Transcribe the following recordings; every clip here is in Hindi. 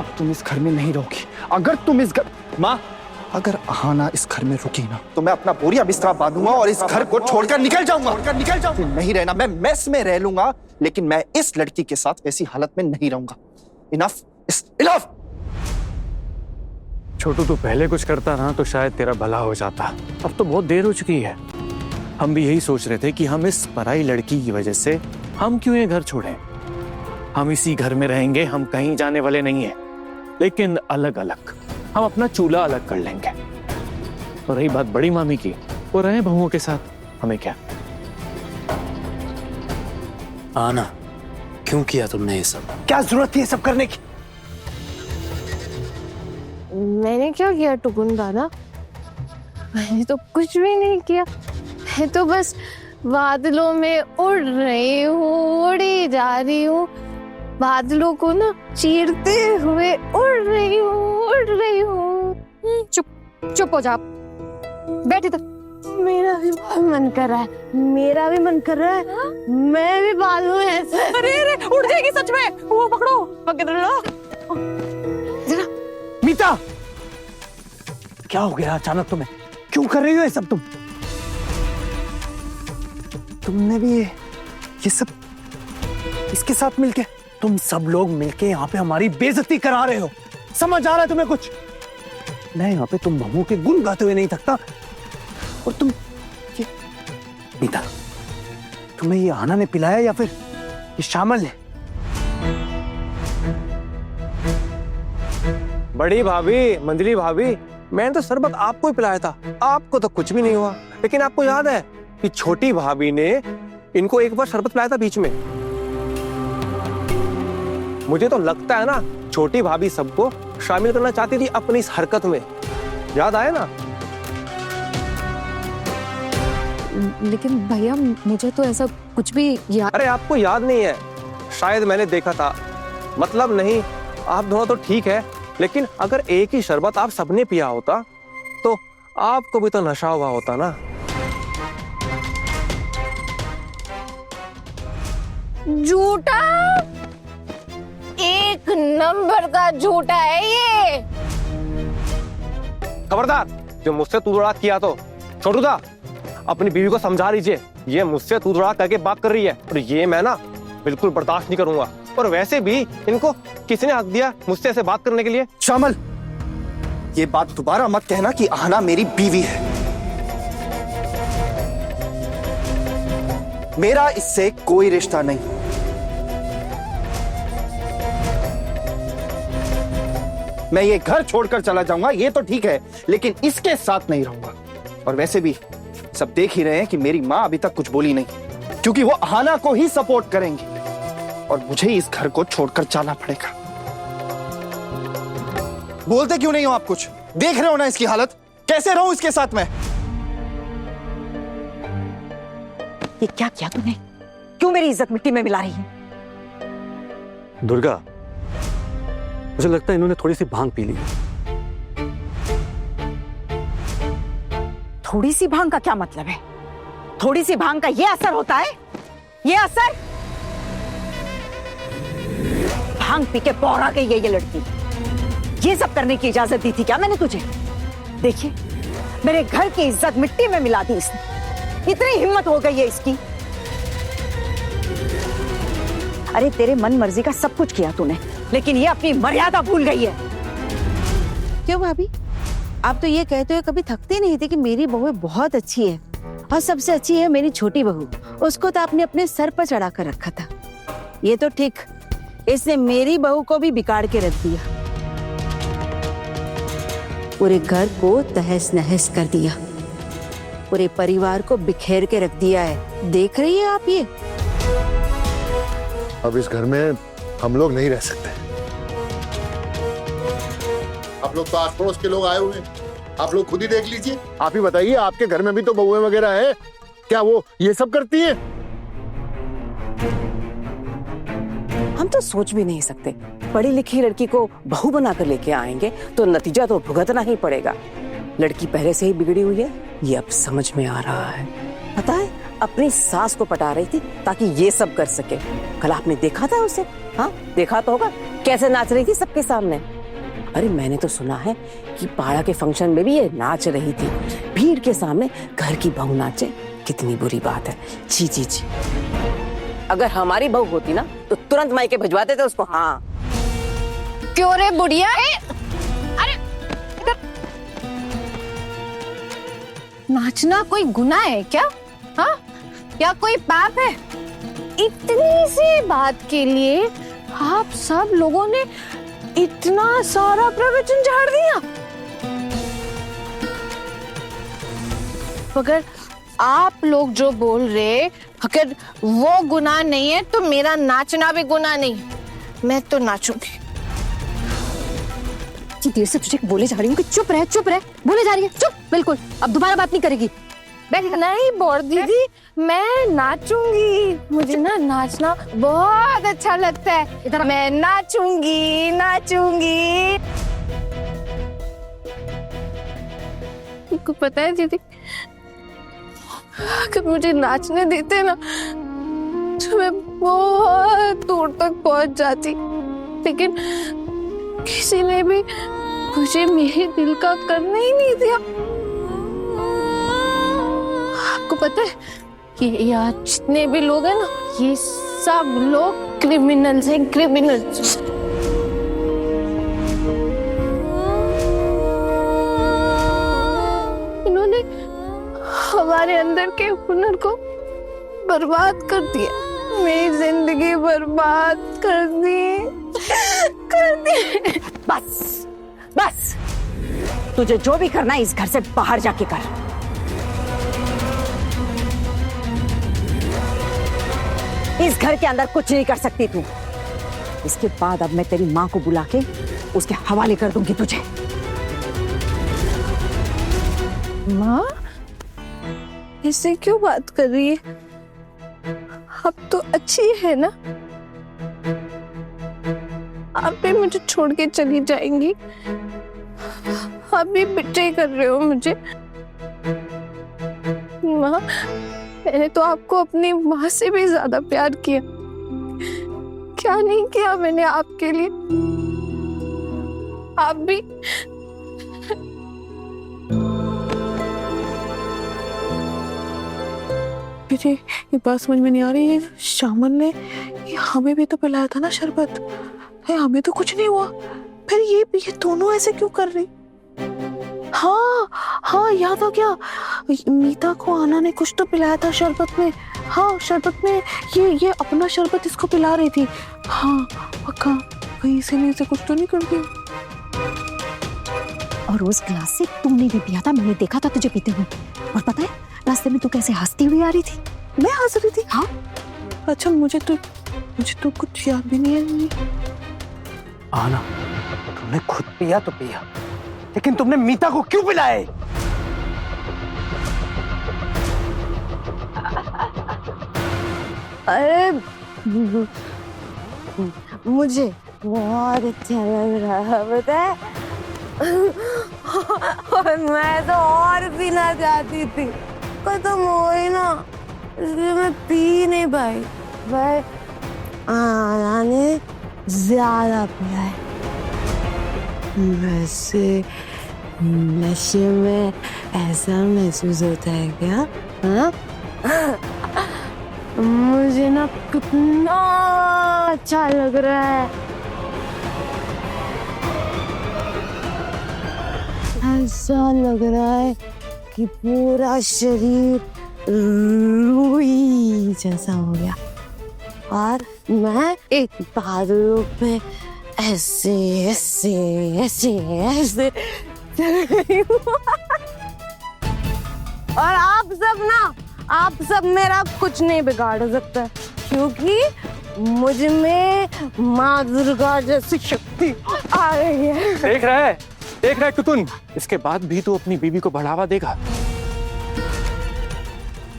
अब तुम इस घर में नहीं रहोगी। अगर तुम इस घर माँ अगर आहाना इस घर में रुकी ना तो मैं अपना बोरिया बिस्तरा बांधूंगा और इस घर को छोड़कर निकल जाऊंगा। नहीं रहना, मैं मेस में रह लूंगा, लेकिन मैं इस लड़की के साथ ऐसी हालत में नहीं रहूंगा। Enough is enough. छोटू तू पहले कुछ करता ना तो शायद तेरा भला हो जाता। अब तो बहुत देर हो चुकी है। हम भी यही सोच रहे थे कि हम इस पराई लड़की की वजह से हम क्यों ये घर छोड़ें। हम इसी घर में रहेंगे, हम कहीं जाने वाले नहीं हैं, लेकिन अलग अलग। हम अपना चूल्हा अलग कर लेंगे। और रही बात बड़ी मामी की, वो रहे बहुओं के साथ, हमें क्या। आना, क्यों किया तुमने ये सब? क्या जरूरत थी ये सब करने की? मैंने क्या किया टुकुन दादा? मैंने तो कुछ भी नहीं किया। मैं तो बस बादलों में उड़ रही हूँ, उड़ी जा रही हूँ। बादलों को ना चीरते हुए उड़ रही हूँ। चुप हो जा, बैठ इधर। मेरा भी बहुत मन कर रहा है, मैं भी बादलों में ऐसे। अरे अरे, उड़ जाएगी सच में। वो पकड़ो, पकड़ लो। मीता, क्या हो गया अचानक तुम्हें? क्यों कर रही हो ये सब तुम? तुमने भी ये सब इसके साथ मिलके, तुम सब लोग मिलके यहाँ पे हमारी बेइज्जती करा रहे हो। समझ आ रहा है तुम्हें कुछ? मैं यहाँ पे तुम बहुओं के गुण गाते हुए नहीं थकता, और तुम ये मीता, तुम्हें ये आना ने पिलाया या फिर ये शामल ने? बड़ी भाभी, मंजली भाभी, मैंने तो शरबत आपको ही पिलाया था, आपको तो कुछ भी नहीं हुआ। लेकिन आपको याद है कि छोटी भाभी ने इनको एक बार शरबत पिलाया था बीच में। मुझे तो लगता है ना छोटी भाभी सबको शामिल करना चाहती थी अपनी इस हरकत में। याद आया ना? लेकिन भैया मुझे तो ऐसा कुछ भी याद। अरे आपको याद नहीं है? शायद मैंने देखा था। मतलब नहीं, आप दोनों तो ठीक है, लेकिन अगर एक ही शरबत आप सबने पिया होता तो आपको भी तो नशा हुआ होता ना। झूठा, एक नंबर का झूठा है ये। खबरदार, जो मुझसे तू तड़ाक किया तो छोटू दा, अपनी बीवी को समझा लीजिए। ये मुझसे तू तड़ाक करके बात कर रही है और ये मैं ना बिल्कुल बर्दाश्त नहीं करूंगा। और वैसे भी इनको किसने हक दिया मुझसे ऐसे बात करने के लिए? शामल, ये बात दोबारा मत कहना कि आना मेरी बीवी है। मेरा इससे कोई रिश्ता नहीं। मैं ये घर छोड़कर चला जाऊंगा, ये तो ठीक है, लेकिन इसके साथ नहीं रहूंगा। और वैसे भी सब देख ही रहे हैं कि मेरी माँ अभी तक कुछ बोली नहीं, क्योंकि वो आहाना को ही सपोर्ट करेंगी और मुझे इस घर को छोड़कर जाना पड़ेगा। बोलते क्यों नहीं हो आप? कुछ देख रहे हो ना इसकी हालत? कैसे रहूं इसके साथ में? ये क्या किया तूने? क्यों मेरी इज्जत मिट्टी में मिला रही है? दुर्गा, मुझे लगता है इन्होंने थोड़ी सी भांग पी ली। थोड़ी सी भांग का क्या मतलब है? थोड़ी सी भांग का ये असर होता है? ये असर? भांग पी के पौरा गई है ये लड़की। ये सब करने की इजाजत दी थी क्या मैंने तुझे? देखिए, मेरे घर की इज्जत मिट्टी में मिला दी इसने। इतनी हिम्मत हो गई है इसकी। अरे तेरे मन मर्जी का सब कुछ किया तूने, लेकिन ये अपनी मर्यादा भूल गई है। क्यों भाभी, आप तो ये कहते हुए कभी थकते नहीं थे कि मेरी बहू बहुत अच्छी है, और सबसे अच्छी है मेरी छोटी बहू। उसको तो आपने अपने सर पर चढ़ा कर रखा था। ये तो ठीक, इसने मेरी बहू को भी बिगाड़ के रख दिया, पूरे घर को तहस नहस कर दिया, पूरे परिवार को बिखेर के रख दिया है। देख रही है आप ये? अब इस घर में हम लोग नहीं रह सकते। आप लोग तो आस पड़ोस के लोग आए हुए हैं, आप लोग खुद ही देख लीजिए। आप ही बताइए, आपके घर में भी तो बहुएं वगैरह है, क्या वो ये सब करती हैं? हम तो सोच भी नहीं सकते, पढ़ी लिखी लड़की को बहू बनाकर लेके आएंगे तो नतीजा तो भुगतना ही पड़ेगा। लड़की पहले से ही बिगड़ी हुई है, ये अब समझ में आ रहा है। पता है, अपनी सास को पटा रही थी ताकि ये सब कर सके। कल आपने देखा था उसे? हाँ देखा तो होगा, कैसे नाच रही थी सबके सामने। अरे मैंने तो सुना है कि पाड़ा के फंक्शन में भी ये नाच रही थी। भीड़ के सामने घर की बहू नाचे, कितनी बुरी बात है। जी जी जी, अगर हमारी बहू होती ना तो तुरंत मायके भिजवाते थे उसको। हाँ क्यों रे बुढ़िया? अरे नाचना कोई गुनाह है क्या? हाँ या कोई पाप है? इतनी सी बात के लिए आप सब लोगों ने इतना सारा प्रवचन झाड़ दिया। अगर आप लोग जो बोल रहे अगर वो गुनाह नहीं है तो मेरा नाचना भी गुनाह नहीं। मैं तो नाचूंगी। इतनी देर से तुझे बोले जा रही हूँ कि चुप रह, बोले जा रही है चुप, बिल्कुल अब दोबारा बात नहीं करेगी। नहीं बोल दीदी, मैं नाचूंगी। मुझे ना नाचना बहुत अच्छा लगता है। इधर मैं नाचूंगी। आपको पता है दीदी, अगर मुझे नाचने देते ना तो मैं बहुत दूर तक पहुंच जाती, लेकिन किसी ने भी मुझे मेरे दिल का करने ही नहीं दिया। आपको पता है कि यहाँ जितने भी लोग हैं ना, ये सब लोग क्रिमिनल्स हैं, क्रिमिनल्स। इन्होंने हमारे अंदर के हुनर को बर्बाद कर दिया। मेरी जिंदगी बर्बाद कर दी। बस तुझे जो भी करना है इस घर से बाहर जाके कर। इस घर के अंदर कुछ नहीं कर सकती तू। इसके बाद अब मैं तेरी माँ को बुला के उसके हवाले कर दूंगी तुझे। माँ इससे क्यों बात कर रही है? अब तो अच्छी है ना? आप भी मुझे छोड़ के चली जाएंगी? आप भी बिट्रे कर रहे हो मुझे। माँ मैंने तो आपको अपनी माँ से भी ज्यादा प्यार किया। क्या नहीं किया मैंने आपके लिए? आप भी मुझे ये बात समझ में नहीं आ रही है। श्यामल ने हमें भी तो पिलाया था ना शरबत, हमें तो कुछ नहीं हुआ, फिर ये दोनों ऐसे क्यों कर रही? हाँ याद आ गया, मीता को आना ने कुछ तो पिलाया था शरबत में। हाँ शरबत में ये अपना शरबत इसको पिला रही थी। हाँ पक्का कहीं इसीलिए से कुछ तो नहीं कर दिया। और उस ग्लास से तुमने भी पिया था, मैंने देखा था तुझे पीते हुए। और पता है रास्ते में तू कैसे हंसती हुई आ रही थी? मैं हंस रही थी? हाँ अच्छा मुझे तो कुछ याद भी नहीं है। आना, तुमने खुद पिया तो पिया, लेकिन तुमने मीता को क्यों पिलाए? अरे मुझे बहुत अच्छा लग रहा है पता है। और मैं तो और पीना चाहती थी, खत्म हो गई ना, इसलिए मैं पी नहीं पाई। पर आना ने ज्यादा पिया है। वैसे नशे में ऐसा महसूस होता है क्या? हाँ मुझे ना कितना अच्छा लग रहा है। ऐसा लग रहा है कि पूरा शरीर रुई जैसा हो गया और मैं एक बादलों पे ऐसे ऐसे ऐसे ऐसे चल गई हूँ। और आप सब मेरा कुछ नहीं बिगाड़ सकता, क्योंकि मुझ में माँ दुर्गा जैसी शक्ति आ गई है। देख रहा है टुकुन, इसके बाद भी तू अपनी बीवी को बढ़ावा देगा,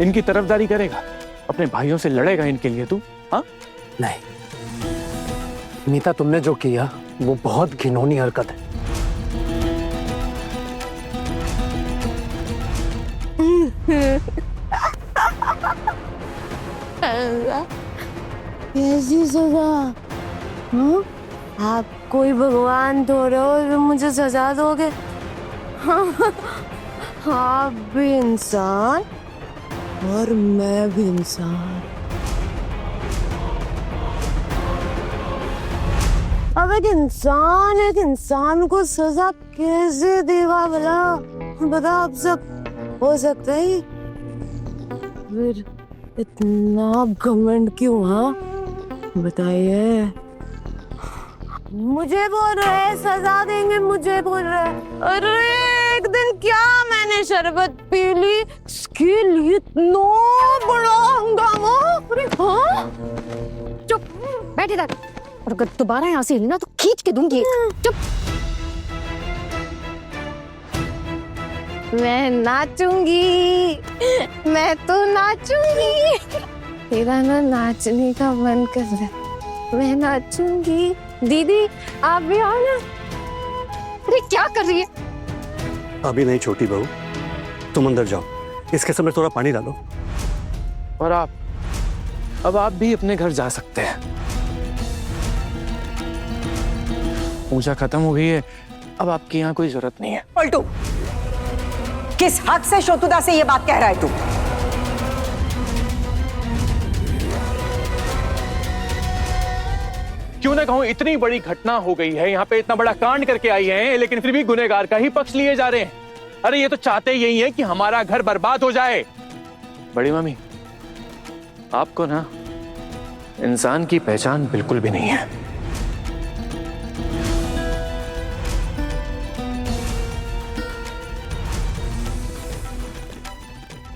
इनकी तरफदारी करेगा, अपने भाइयों से लड़ेगा इनके लिए तू? हाँ नहीं मीता, तुमने जो किया वो बहुत घिनौनी हरकत है। कैसी सजा? हाँ? आप कोई भगवान थोड़े हो जो मुझे सजा दोगे? आप भी इंसान और मैं भी इंसान। अब एक इंसान को सजा कैसे देगा भला? बता, आप सब हो सकता है? फिर इतना घमंड क्यों? हाँ बताइए। मुझे बोल रहे सजा देंगे, मुझे बोल रहे। अरे एक दिन क्या मैंने शरबत पी ली, इसके लिए इतना बड़ा हंगामा। हाँ? चुप बैठे इधर, और अगर दोबारा यहाँ से हिली ना तो खींच के दूंगी। चुप। मैं नाचूंगी, मैं तो नाचूंगी। तेरा ना नाचने का मन कर रहा है, मैं नाचूंगी। दीदी आप भी आओ ना। अरे क्या कर रही है? अभी नहीं छोटी बहू, तुम अंदर जाओ, इसके समय थोड़ा पानी डालो। और अब आप भी अपने घर जा सकते हैं। पूजा खत्म हो गई है, अब आपकी यहाँ कोई जरूरत नहीं है। पलटू, किस हक से शोतुदा से ये बात कह रहा है तू? क्यों ना कहूं, इतनी बड़ी घटना हो गई है, यहाँ पे इतना बड़ा कांड करके आई हैं, लेकिन फिर भी गुनहगार का ही पक्ष लिए जा रहे हैं। अरे ये तो चाहते यही है कि हमारा घर बर्बाद हो जाए। बड़ी मम्मी, आपको ना इंसान की पहचान बिल्कुल भी नहीं है।